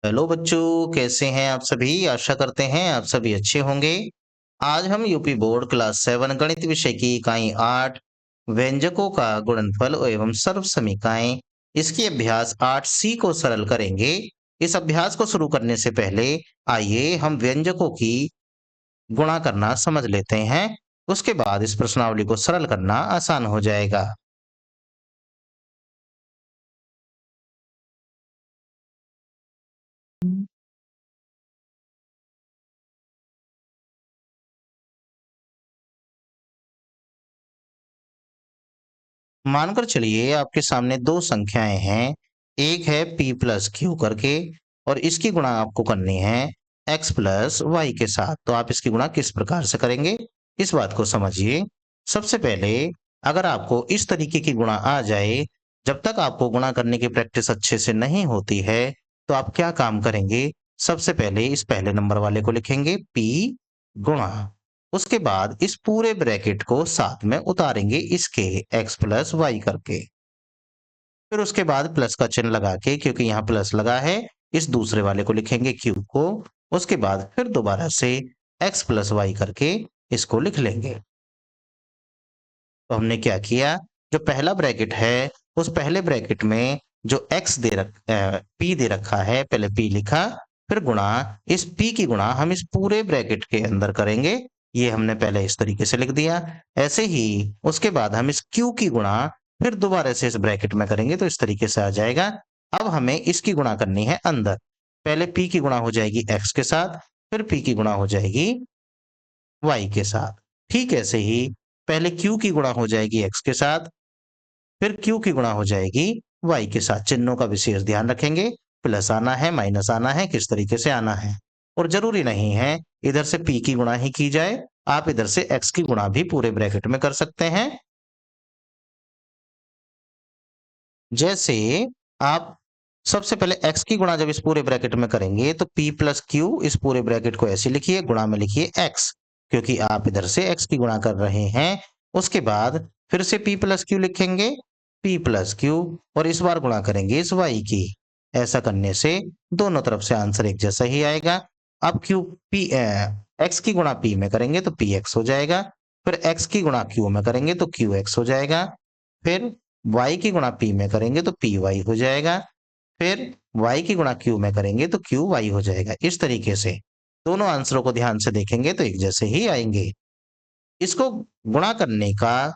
Hello बच्चों, कैसे हैं आप सभी? आशा करते हैं आप सभी अच्छे होंगे। आज हम यूपी बोर्ड क्लास 7 गणित विषय की इकाई 8 व्यंजकों का गुणनफल एवं सर्व समीकरण इसकी अभ्यास 8C को सरल करेंगे। इस अभ्यास को शुरू करने से पहले आइए हम व्यंजकों की गुणा करना समझ लेते हैं। उसके बाद इस प्रश्नावली को सरल करना आसान हो जाएगा। मानकर चलिए आपके सामने दो संख्याएं हैं। एक है p प्लस क्यू करके और इसकी गुणा आपको करनी है x प्लस वाई के साथ। तो आप इसकी गुणा किस प्रकार से करेंगे, इस बात को समझिए। सबसे पहले अगर आपको इस तरीके की गुणा आ जाए, जब तक आपको गुणा करने की प्रैक्टिस अच्छे से नहीं होती है, तो आप क्या काम करेंगे? सबसे पहले इस पहले नंबर वाले को लिखेंगे p गुणा, उसके बाद इस पूरे ब्रैकेट को साथ में उतारेंगे इसके x प्लस वाई करके। फिर उसके बाद प्लस का चिन्ह लगा के, क्योंकि यहाँ प्लस लगा है, इस दूसरे वाले को लिखेंगे q को। उसके बाद फिर दोबारा से x प्लस वाई करके इसको लिख लेंगे। तो हमने क्या किया, जो पहला ब्रैकेट है उस पहले ब्रैकेट में जो p दे रखा है, पहले p लिखा, फिर गुणा, इस p की गुणा हम इस पूरे ब्रैकेट के अंदर करेंगे। ये हमने पहले इस तरीके से लिख दिया। ऐसे ही उसके बाद हम इस q की गुणा फिर दोबारा से इस ब्रैकेट में करेंगे, तो इस तरीके से आ जाएगा। अब हमें इसकी गुणा करनी है अंदर। पहले p की गुणा हो जाएगी x के साथ, फिर p की गुणा हो जाएगी y के साथ। ठीक ऐसे ही पहले q की गुणा हो जाएगी x के साथ, फिर q की गुणा हो जाएगी y के साथ। चिन्हों का विशेष ध्यान रखेंगे, प्लस आना है, माइनस आना है, किस तरीके से आना है। और जरूरी नहीं है इधर से p की गुणा ही की जाए, आप इधर से x की गुणा भी पूरे ब्रैकेट में कर सकते हैं। जैसे आप सबसे पहले x की गुणा जब इस पूरे ब्रैकेट में करेंगे, तो p प्लस क्यू, इस पूरे ब्रैकेट को ऐसे लिखिए, गुणा में लिखिए x, क्योंकि आप इधर से x की गुणा कर रहे हैं। उसके बाद फिर से p प्लस क्यू लिखेंगे, p प्लस क्यू, और इस बार गुणा करेंगे इस y की। ऐसा करने से दोनों तरफ से आंसर एक जैसा ही आएगा। अब x की गुणा p में करेंगे तो px हो जाएगा, फिर x की गुणा q में करेंगे तो qx हो जाएगा, फिर y की गुणा p में करेंगे तो py हो जाएगा, फिर y की गुणा q में करेंगे तो qy हो जाएगा। इस तरीके से दोनों आंसरों को ध्यान से देखेंगे तो एक जैसे ही आएंगे। इसको गुणा करने का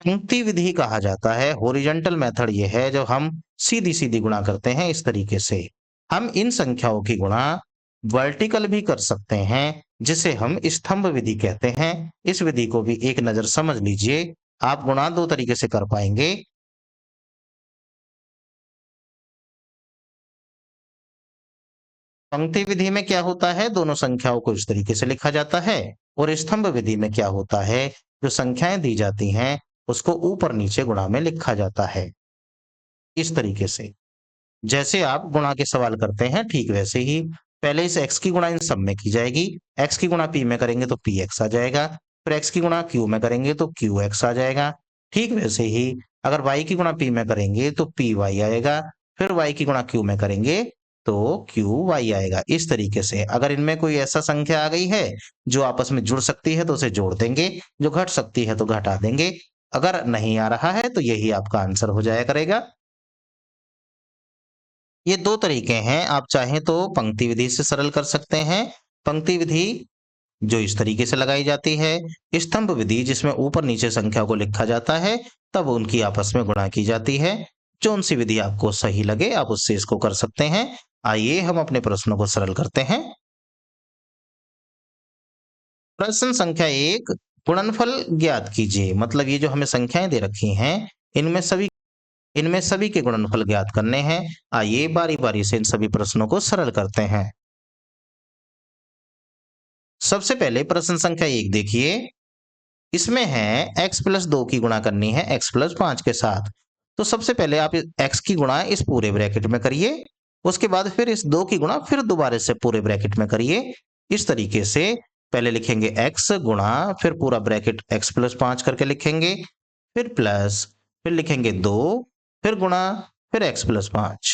पंक्ति विधि कहा जाता है। हॉरिजॉन्टल मेथड ये है जब हम सीधी सीधी गुणा करते हैं इस तरीके से। हम इन संख्याओं की गुणा वर्टिकल भी कर सकते हैं, जिसे हम स्तंभ विधि कहते हैं। इस विधि को भी एक नजर समझ लीजिए, आप गुणा दो तरीके से कर पाएंगे। पंक्ति विधि में क्या होता है, दोनों संख्याओं को इस तरीके से लिखा जाता है। और स्तंभ विधि में क्या होता है, जो संख्याएं दी जाती हैं उसको ऊपर नीचे गुणा में लिखा जाता है इस तरीके से। जैसे आप गुणा के सवाल करते हैं, ठीक वैसे ही पहले इस x की गुणा इन सब में की जाएगी। x की गुणा p में करेंगे तो px आ जाएगा, फिर x की गुणा q में करेंगे तो qx आ जाएगा। ठीक वैसे ही अगर y की गुणा p में करेंगे तो py आएगा, फिर y की गुणा q में करेंगे तो qy आएगा। इस तरीके से अगर इनमें कोई ऐसा संख्या आ गई है जो आपस में जुड़ सकती है तो उसे जोड़ देंगे, जो घट सकती है तो घटा देंगे। अगर नहीं आ रहा है तो यही आपका आंसर हो जाया करेगा। ये दो तरीके हैं, आप चाहें तो पंक्ति विधि से सरल कर सकते हैं। पंक्ति विधि जो इस तरीके से लगाई जाती है, स्तंभ विधि जिसमें ऊपर नीचे संख्या को लिखा जाता है, तब उनकी आपस में गुणा की जाती है। कौन सी विधि आपको सही लगे आप उससे इसको कर सकते हैं। आइए हम अपने प्रश्नों को सरल करते हैं। प्रश्न संख्या 1, गुणनफल ज्ञात कीजिए। मतलब ये जो हमें संख्याएं दे रखी हैं, इनमें सभी इनमें सभी के गुणनफल ज्ञात करने हैं। आइए बारी बारी से इन सभी प्रश्नों को सरल करते हैं। सबसे पहले प्रश्न संख्या 1 देखिए, इसमें है x प्लस 2 की गुणा करनी है x प्लस 5 के साथ। तो सबसे पहले आप x की गुणा इस पूरे ब्रैकेट में करिए, उसके बाद फिर इस 2 की गुणा फिर दोबारा से पूरे ब्रैकेट में करिए। इस तरीके से पहले लिखेंगे x गुणा, फिर पूरा ब्रैकेट x प्लस 5 करके लिखेंगे, फिर प्लस, फिर लिखेंगे 2, फिर गुणा, फिर x प्लस 5।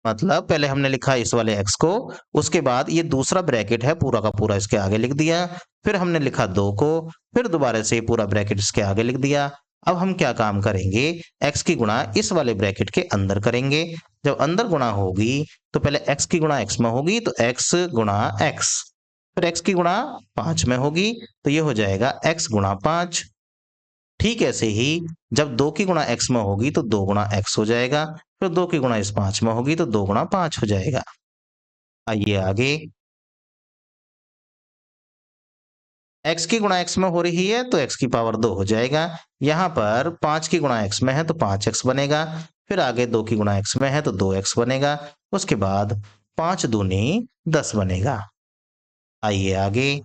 मतलब पहले हमने लिखा इस वाले x को, उसके बाद ये दूसरा ब्रैकेट है पूरा का पूरा इसके आगे लिख दिया, फिर हमने लिखा 2 को, फिर दोबारा से पूरा ब्रैकेट इसके आगे लिख दिया। अब हम क्या काम करेंगे, x की गुणा इस वाले ब्रैकेट के अंदर करेंगे। जब अंदर गुणा होगी तो पहले x की गुणा x में होगी तो x गुणा x, फिर x की गुणा 5 में होगी तो ये हो जाएगा x गुणा 5। ठीक ऐसे ही जब 2 की गुणा x में होगी तो 2 गुणा x हो जाएगा, फिर 2 की गुणा इस 5 में होगी तो 2 गुणा 5 हो जाएगा। आइए आगे, x की गुणा x में हो रही है तो x की पावर 2 हो जाएगा। यहाँ पर 5 की गुणा x में है तो 5x बनेगा, फिर आगे 2 की गुणा x में है तो 2x बनेगा, उसके बाद 5 दूनी 10 बनेगा। आइए आगे,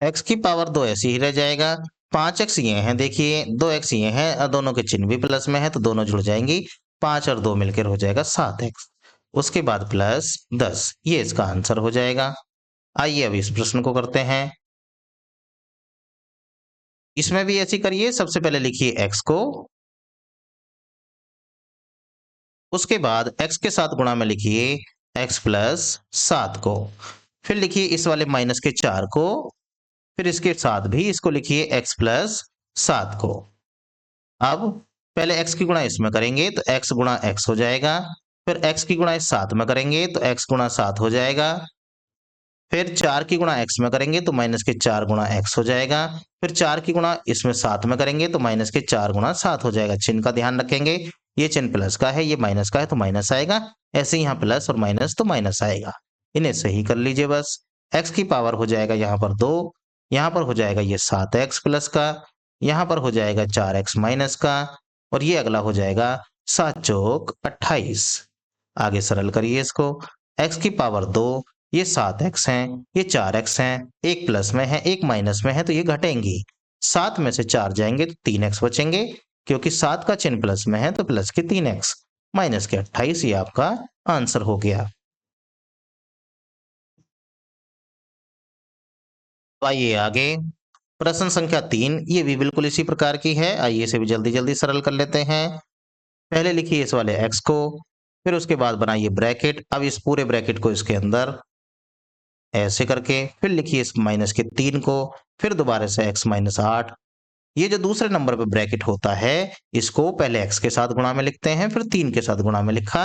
x की पावर 2 ऐसे ही रह जाएगा। 5x ये हैं, देखिए 2x ये हैं और दोनों के चिन्ह भी प्लस में है तो दोनों जुड़ जाएंगी, 5 और 2 मिलकर हो जाएगा 7x। उसके बाद प्लस 10, ये इसका आंसर हो जाएगा। आइए अब इस प्रश्न को करते हैं। इसमें भी ऐसी करिए, सबसे पहले लिखिए x को, उसके बाद x के साथ गुणा में लिखिए x प्लस 7 को, फिर लिखिए इस वाले माइनस के 4 को, फिर इसके साथ भी इसको लिखिए x प्लस 7 को। अब पहले x की गुणा इसमें करेंगे तो x गुणा x हो जाएगा, फिर x की गुणा इस 7 में करेंगे तो x गुणा 7 हो जाएगा, फिर 4 की गुणा x में करेंगे तो माइनस के 4 गुणा x हो जाएगा, फिर 4 की गुणा इसमें 7 में करेंगे तो माइनस के 4 गुणा 7 हो जाएगा। चिन्ह का ध्यान रखेंगे, ये चिन्ह प्लस का है, ये माइनस का है तो माइनस आएगा, ऐसे ही यहाँ प्लस और माइनस तो माइनस आएगा। इन्हें सही कर लीजिए बस। x की पावर हो जाएगा यहाँ पर 2, यहाँ पर हो जाएगा ये 7x प्लस का, यहाँ पर हो जाएगा 4x माइनस का, और ये अगला हो जाएगा 7 चौक 28। आगे सरल करिए इसको, x की पावर 2, ये 7x हैं, ये 4x हैं, एक प्लस में है एक माइनस में है तो ये घटेंगी, 7 में से 4 जाएंगे तो 3x बचेंगे, क्योंकि 7 का चिन्ह प्लस में है तो प्लस के 3x माइनस के 28, ये आपका आंसर हो गया। आइए आगे, प्रश्न संख्या 3, ये भी बिल्कुल इसी प्रकार की है। आइए इसे भी जल्दी जल्दी सरल कर लेते हैं। पहले लिखिए इस वाले x को, फिर उसके बाद बनाइए ब्रैकेट, अब इस पूरे ब्रैकेट को इसके अंदर ऐसे करके, फिर लिखिए इस माइनस के 3 को, फिर दोबारा से x माइनस 8। ये जो दूसरे नंबर पे ब्रैकेट होता है इसको पहले x के साथ गुणा में लिखते हैं, फिर 3 के साथ गुणा में लिखा।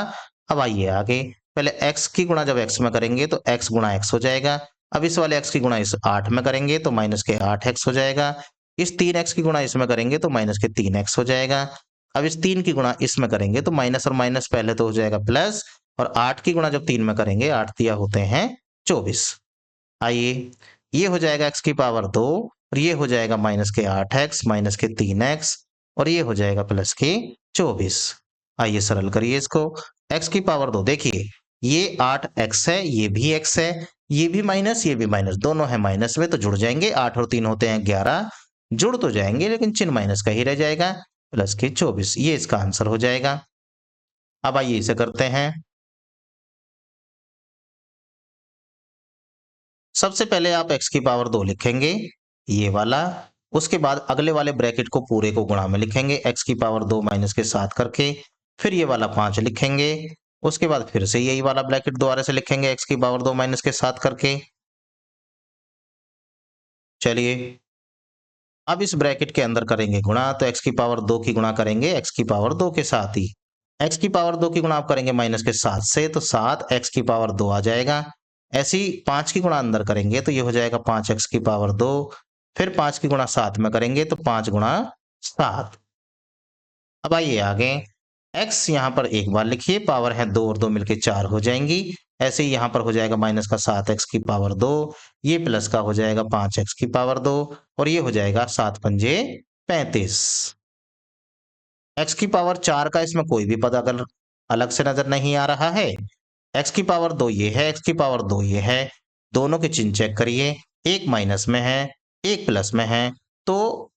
अब आइए आगे, पहले x की गुणा जब x में करेंगे तो x गुणा x हो जाएगा, अब इस वाले x की गुणा इस 8 में करेंगे तो माइनस के 8x हो जाएगा, इस 3x की गुणा इसमें करेंगे तो माइनस के 3x हो जाएगा, अब इस 3 की गुणा इसमें करेंगे तो माइनस और माइनस पहले तो हो जाएगा प्लस, और 8 की गुणा जब 3 में करेंगे 8 दिया होते हैं 24। आइए, ये हो जाएगा x की पावर 2, और ये हो जाएगा माइनस के 8x माइनस के 3x, और ये हो जाएगा प्लस के 24। आइए सरल करिए इसको, x की पावर 2, देखिए ये 8x है, ये भी x है, ये भी माइनस ये भी माइनस, दोनों है माइनस में तो जुड़ जाएंगे, 8 और 3 होते हैं 11, जुड़ तो जाएंगे लेकिन चिन्ह माइनस का ही रह जाएगा, प्लस के 24, ये इसका आंसर हो जाएगा। अब आइए इसे करते हैं। सबसे पहले आप x की पावर 2 लिखेंगे, ये वाला, उसके बाद अगले वाले ब्रैकेट को पूरे को गुणा में लिखेंगे x की पावर 2 माइनस के 7 करके, फिर ये वाला 5 लिखेंगे, उसके बाद फिर से यही वाला ब्रैकेट दोबारा से लिखेंगे x की पावर 2 माइनस के 7 करके। चलिए, अब इस ब्रैकेट के अंदर करेंगे गुणा, तो x की पावर 2 की गुणा करेंगे x की पावर 2 के साथ ही, x की पावर 2 की गुणा आप करेंगे माइनस के 7 से तो 7 x की पावर 2 आ जाएगा। ऐसी 5 की गुणा अंदर करेंगे तो ये हो जाएगा 5x की पावर 2, फिर 5 की गुणा 7 में करेंगे तो 5 गुणा 7। अब आइए आगे, x यहाँ पर एक बार लिखिए, पावर है 2 और 2 मिलके 4 हो जाएंगी, ऐसे ही यहाँ पर हो जाएगा माइनस का 7x की पावर 2, ये प्लस का हो जाएगा 5x की पावर 2, और ये हो जाएगा 7 पंजे 35। x की पावर 4 का इसमें कोई भी पद अगर अलग से नजर नहीं आ रहा है, x की पावर 2 ये है, x की पावर 2 ये है, दोनों के चिन्ह चेक करिए, एक माइनस में है एक प्लस में है, तो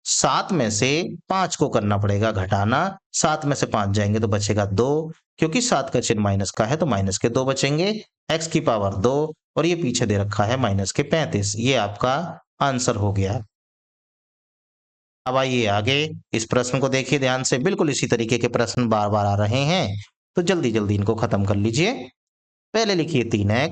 7 में से 5 को करना पड़ेगा घटाना, 7 में से 5 जाएंगे तो बचेगा 2, क्योंकि 7 का चिन्ह माइनस का है तो माइनस के 2 बचेंगे, x की पावर 2, और ये पीछे दे रखा है माइनस के 35, ये आपका आंसर हो गया। अब आइए आगे, इस प्रश्न को देखिए ध्यान से, बिल्कुल इसी तरीके के प्रश्न बार-बार आ रहे हैं, तो जल्दी-जल्दी इनको खत्म कर लीजिए। पहले लिखिए 3x,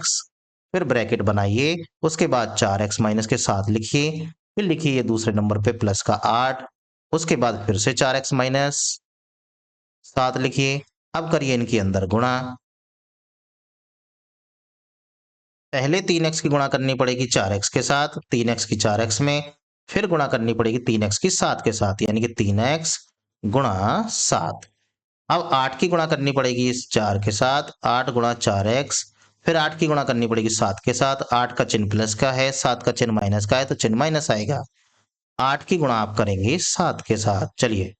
फिर ब्रैकेट बनाइए, उसके बाद 4x माइनस के 7 लिखिए, फिर लिखिए ये दूसरे नंबर पे प्लस का 8, उसके बाद फिर से 4x माइनस 7 लिखिए। अब करिए इनके अंदर गुणा। पहले 3x की गुणा करनी पड़ेगी 4x के साथ, 3x की 4x में, फिर गुणा करनी पड़ेगी 3x की 7 के साथ, यानी कि 3x गुणा 7। अब 8 की गुणा करनी पड़ेगी इस 4 के साथ, 8 गुणा 4x, फिर 8 की गुणा करनी पड़ेगी 7 के साथ, 8 का चिन्ह प्लस का है, 7 का चिन्ह माइनस का है, तो चिन्ह माइनस आएगा। 8 की गुणा आप करेंगे 7 के साथ। चलिए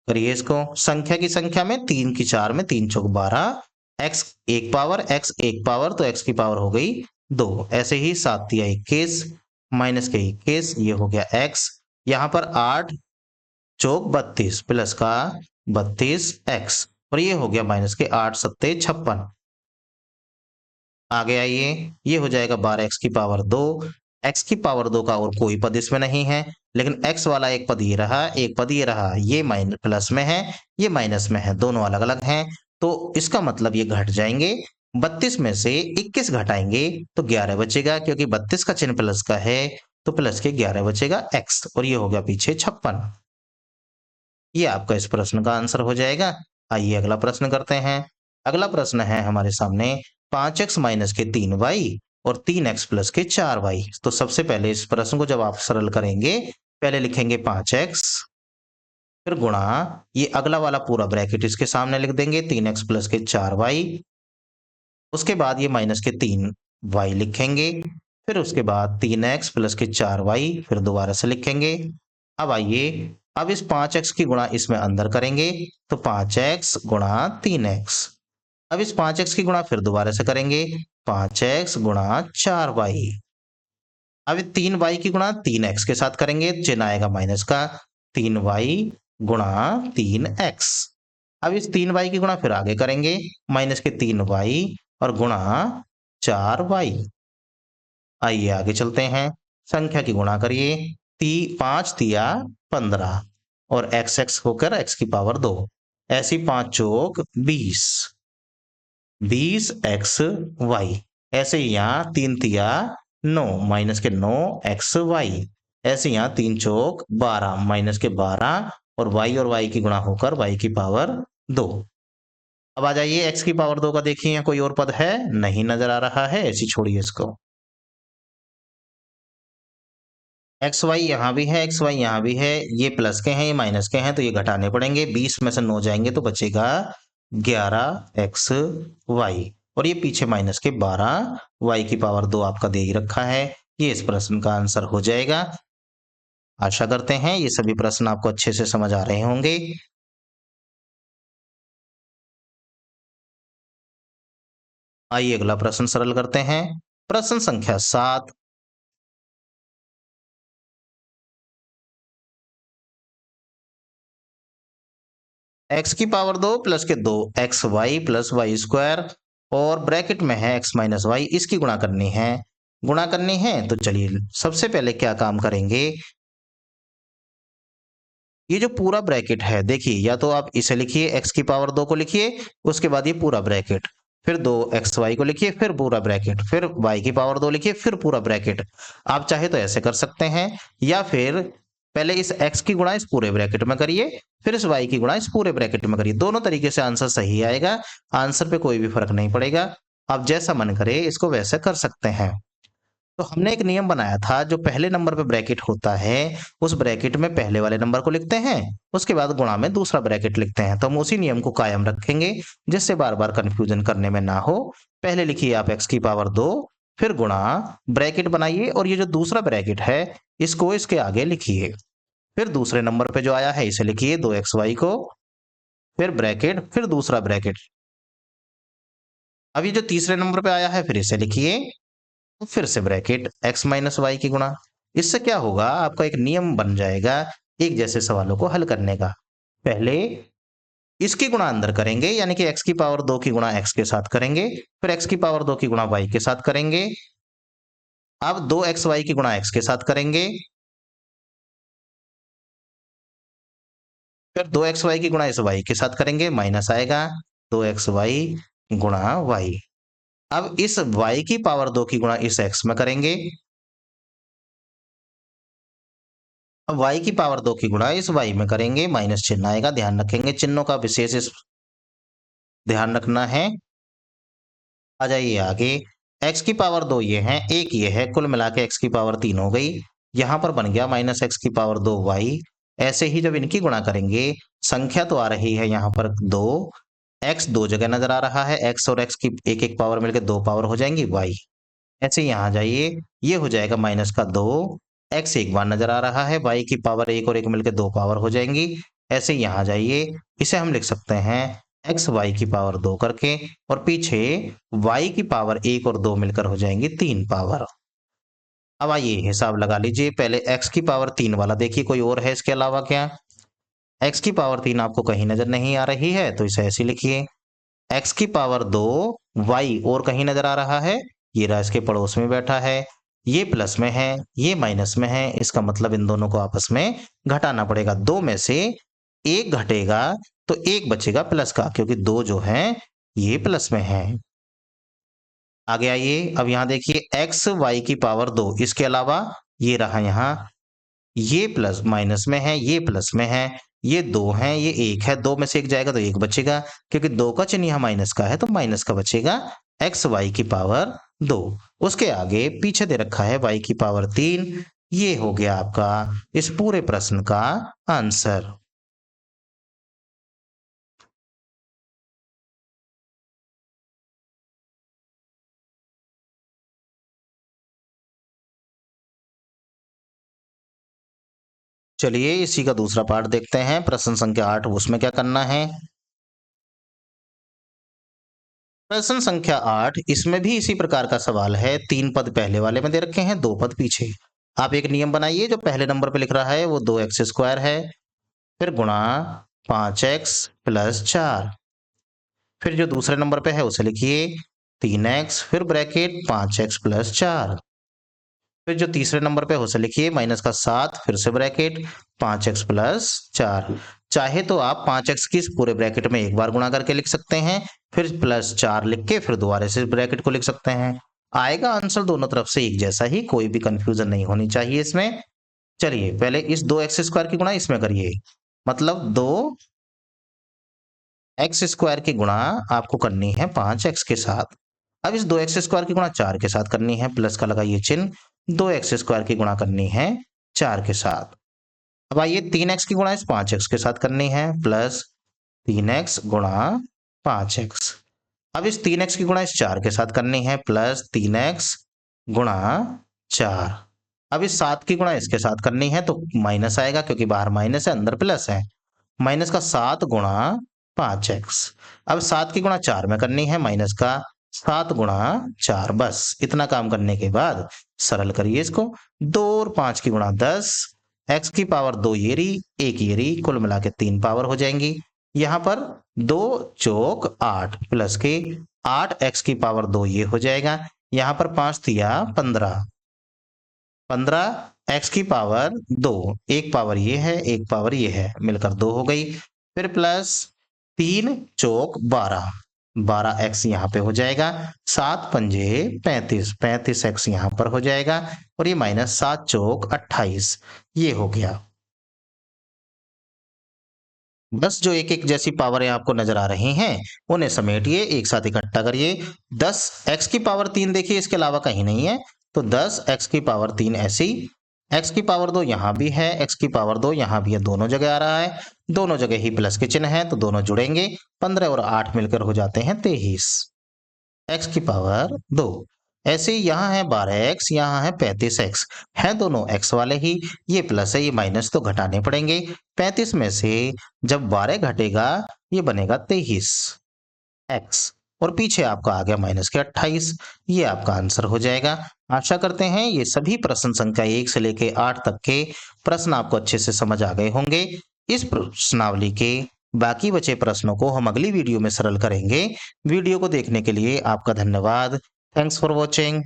करिए इसको। संख्या की संख्या में 3 की 4 में 3 चौक 12, x एक पावर, x एक पावर, तो x की पावर हो गई 2। ऐसे ही 7 तिया 21, माइनस के 21, ये हो गया x। यहाँ पर 8 चौक 32 प्लस का 32 x, और ये हो गया माइनस के 8 सत्ते 56। आगे आइए, ये हो जाएगा 12x की पावर 2। x की पावर 2 का और कोई पद इसमें नहीं है, लेकिन x वाला एक पद ये रहा, एक पद ये रहा, ये माइनस प्लस में है, ये माइनस में है, दोनों अलग अलग हैं, तो इसका मतलब ये घट जाएंगे। 32 में से 21 घटाएंगे तो 11 बचेगा, क्योंकि 32 का चिन्ह प्लस का है, तो प्लस के 11 बचेगा x, और ये हो गया पीछे 56। ये आपका इस प्रश्न का आंसर हो जाएगा। आइए अगला प्रश्न करते हैं। अगला प्रश्न है हमारे सामने 5x माइनस के 3y और 3x प्लस के 4y। तो सबसे पहले इस प्रश्न को जब आप सरल करेंगे, पहले लिखेंगे 5x, फिर गुणा, ये अगला वाला पूरा ब्रैकेट इसके सामने लिख देंगे, 3x प्लस के 4y, उसके बाद ये माइनस के 3y लिखेंगे, फिर उसके बाद 3x प्लस के 4y, फिर दोबारा से लिखेंगे। अब आइए, अब इस 5x की गुणा इसमें अंदर करेंगे, तो 5x गुणा 3x। अब इस 5x की गुणा फिर दोबारा से करेंगे, 5x गुणा 4y। अब 3y की गुणा 3x के साथ करेंगे, चिन्ह आएगा माइनस का, 3y गुणा 3x। अब इस 3y की गुणा फिर आगे करेंगे, माइनस के 3y और गुणा 4y। आइए आगे चलते हैं, संख्या की गुणा करिए, 5 तिया 15 और x होकर x की पावर 2, ऐसी 5 चौक 20, 20xy। ऐसे ही यहाँ 3 तिया 9, माइनस के 9xy। ऐसे यहाँ 3 चौक 12, माइनस के 12, और y की गुणा होकर y की पावर 2। अब आ जाइए, x की पावर 2 का देखिए, यहाँ कोई और पद है नहीं, नजर आ रहा है, ऐसी छोड़िए इसको। एक्स वाई यहाँ भी है, एक्स वाई यहाँ भी है, ये प्लस के हैं, ये माइनस के हैं, तो ये घटाने पड़ेंगे। 20 में से 9 जाएंगे तो बचेगा 11xy, और ये पीछे माइनस के 12, y की पावर 2 आपका दे ही रखा है। ये इस प्रश्न का आंसर हो जाएगा। आशा करते हैं ये सभी प्रश्न आपको अच्छे से समझ आ रहे होंगे। आइए अगला प्रश्न सरल करते हैं। प्रश्न संख्या 7। x की पावर 2 प्लस के 2 x y plus y square, और ब्रैकेट में है x माइनस वाई, इसकी गुणा करनी है। गुणा करनी है तो चलिए सबसे पहले क्या काम करेंगे, ये जो पूरा ब्रैकेट है देखिए, या तो आप इसे लिखिए, x की पावर 2 को लिखिए, उसके बाद ये पूरा ब्रैकेट, फिर 2xy को लिखिए, फिर पूरा ब्रैकेट, फिर y की पावर 2 लिखिए, फिर पूरा ब्रैकेट। आप चाहे तो ऐसे कर सकते हैं, या फिर पहले इस x की गुणा इस पूरे ब्रैकेट में करिए, फिर इस y की गुणा इस पूरे ब्रैकेट में करिए। दोनों तरीके से आंसर सही आएगा, आंसर पे कोई भी फर्क नहीं पड़ेगा। आप जैसा मन करे इसको वैसे कर सकते हैं। तो हमने एक नियम बनाया था, जो पहले नंबर पे ब्रैकेट होता है, उस ब्रैकेट में पहले वाले नंबर को लिखते हैं, उसके बाद गुणा में दूसरा ब्रैकेट लिखते हैं। तो हम उसी नियम को कायम रखेंगे, जिससे बार बार कंफ्यूजन करने में ना हो। पहले लिखिए आप x की पावर 2, फिर गुणा, ब्रैकेट बनाइए, और ये जो दूसरा ब्रैकेट है इसको इसके आगे लिखिए। फिर दूसरे नंबर पे जो आया है इसे लिखिए 2xy को, फिर ब्रैकेट, फिर दूसरा ब्रैकेट। अब ये जो तीसरे नंबर पे आया है फिर इसे लिखिए, फिर से ब्रैकेट x माइनस वाई की गुणा। इससे क्या होगा, आपका एक नियम बन जाएगा एक जैसे सवालों को हल करने का। पहले इसकी गुणा अंदर करेंगे, यानी कि x की पावर 2 की गुणा x के साथ करेंगे, फिर x की पावर 2 की गुणा y के साथ करेंगे, अब 2xy की गुणा x के साथ करेंगे, फिर 2xy की गुणा इस y के साथ करेंगे, माइनस आएगा 2xy गुणा y। अब इस y की पावर 2 की गुणा इस x में करेंगे, अब y की पावर 2 की गुणा इस y में करेंगे, माइनस चिन्ह आएगा, ध्यान रखेंगे चिन्हों का विशेष ध्यान रखना है। आ जाइए आगे, x की पावर 2 ये है, एक ये है, कुल मिला के x की पावर 3 हो गई। यहाँ पर बन गया माइनस एक्स की पावर 2 y। ऐसे ही जब इनकी गुणा करेंगे, संख्या तो आ रही है यहाँ पर 2, x दो जगह नजर आ रहा है, x और x की एक एक पावर मिलकर 2 पावर हो जाएंगी y। ऐसे यहाँ जाइए, ये हो जाएगा माइनस का 2, x एक बार नजर आ रहा है, y की पावर 1 और 1 मिलकर 2 पावर हो जाएंगी। ऐसे यहाँ जाइए, इसे हम लिख सकते हैं x y की पावर 2 करके, और पीछे y की पावर 1 और 2 मिलकर हो जाएंगी 3 पावर। अब आइए हिसाब लगा लीजिए, पहले x की पावर 3 वाला देखिए, कोई और है इसके अलावा क्या? x की पावर 3 आपको कहीं नजर नहीं आ रही है, तो इसे ऐसे लिखिए, x की पावर 2 y और कहीं नजर आ रहा है, ये रहा इसके पड़ोस में बैठा है, ये प्लस में है, ये माइनस में है, इसका मतलब इन दोनों को आपस में घटाना पड़ेगा। दो में से एक घटेगा तो एक बचेगा प्लस का, क्योंकि दो जो है ये प्लस में है। आगे आइए, अब यहां देखिए x y की पावर 2, इसके अलावा ये रहा यहाँ, ये प्लस माइनस में है, ये प्लस में है, ये दो है, ये एक है, दो में से एक जाएगा तो एक बचेगा, क्योंकि दो का चिन्ह यहाँ माइनस का है तो माइनस का बचेगा एक्स वाई की पावर 2। उसके आगे पीछे दे रखा है y की पावर 3। ये हो गया आपका इस पूरे प्रश्न का आंसर। चलिए इसी का दूसरा पार्ट देखते हैं, प्रश्न संख्या 8, उसमें क्या करना है। प्रश्न संख्या 8, इसमें भी इसी प्रकार का सवाल है, 3 पद पहले वाले में दे रखे हैं, 2 पद पीछे। आप एक नियम बनाइए, जो पहले नंबर पे लिख रहा है वो 2x स्क्वायर है, फिर गुणा 5x प्लस 4, फिर जो दूसरे नंबर पे है उसे लिखिए 3x, फिर ब्रैकेट 5x प्लस 4, फिर जो तीसरे नंबर पे है उसे लिखिए माइनस का 7, फिर से ब्रैकेट 5x प्लस 4। चाहे तो आप 5x की इस पूरे ब्रैकेट में एक बार गुणा करके लिख सकते हैं, फिर प्लस 4 लिख के फिर दोबारा से ब्रैकेट को लिख सकते हैं। आएगा आंसर दोनों तरफ से एक जैसा ही, कोई भी कंफ्यूजन नहीं होनी चाहिए इसमें। चलिए पहले इस 2x स्क्वायर की गुणा इसमें करिए, मतलब 2x स्क्वायर की गुणा आपको करनी है 5x के साथ। अब इस 2x स्क्वायर की गुणा 4 के साथ करनी है, प्लस का लगाइए चिन्ह, 2x स्क्वायर की गुणा करनी है 4 के साथ। अब आइए 3x की गुणा इस 5x के साथ करनी है, प्लस 3x गुणा 5x। अब इस 3x की गुणा इस 4 के साथ करनी है, प्लस 3x गुणा 4। अब इस 7 की गुणा इसके साथ करनी है तो माइनस आएगा, क्योंकि बाहर माइनस है अंदर प्लस है, माइनस का 7 गुणा 5x। अब 7 की गुणा 4 में करनी है, माइनस का 7 गुणा 4। बस इतना काम करने के बाद सरल करिए इसको, 2 और 5 की गुणा 10, x की पावर 2 ये रही, एक ये रही, कुल मिला के 3 पावर हो जाएंगी। यहाँ पर 2 चौक 8 प्लस के 8x की पावर 2 ये हो जाएगा, यहाँ पर 5 दिया 15, 15 x की पावर 2, एक पावर ये है एक पावर ये है, मिलकर 2 हो गई, फिर प्लस 3 चौक 12, 12x यहाँ पे हो जाएगा, 7 पंजे 35, 35x यहाँ पर हो जाएगा, और ये माइनस 7 चौक 28, ये हो गया। बस जो एक एक जैसी पावरें आपको नजर आ रही हैं उन्हें समेटिए, एक साथ इकट्ठा करिए। 10x की पावर 3 देखिए इसके अलावा कहीं नहीं है, तो 10x की पावर 3 ऐसी, x की पावर 2 यहाँ भी है, x की पावर 2 यहाँ भी है, दोनों जगह आ रहा है, दोनों जगह ही प्लस के चिन्ह है तो दोनों जुड़ेंगे, 15 और 8 मिलकर हो जाते हैं 23, x की पावर 2। ऐसे ही यहाँ है 12x, यहाँ है 35x, है दोनों x वाले ही, ये प्लस है ये माइनस तो घटाने पड़ेंगे, 35 में से जब 12 घटेगा ये बनेगा 23x, और पीछे आपका आ गया माइनस के 28, ये आपका आंसर हो जाएगा। आशा करते हैं ये सभी प्रश्न संख्या 1 से लेके 8 तक के प्रश्न आपको अच्छे से समझ आ गए होंगे। इस प्रश्नावली के बाकी बचे प्रश्नों को हम अगली वीडियो में सरल करेंगे। वीडियो को देखने के लिए आपका धन्यवाद। Thanks for watching.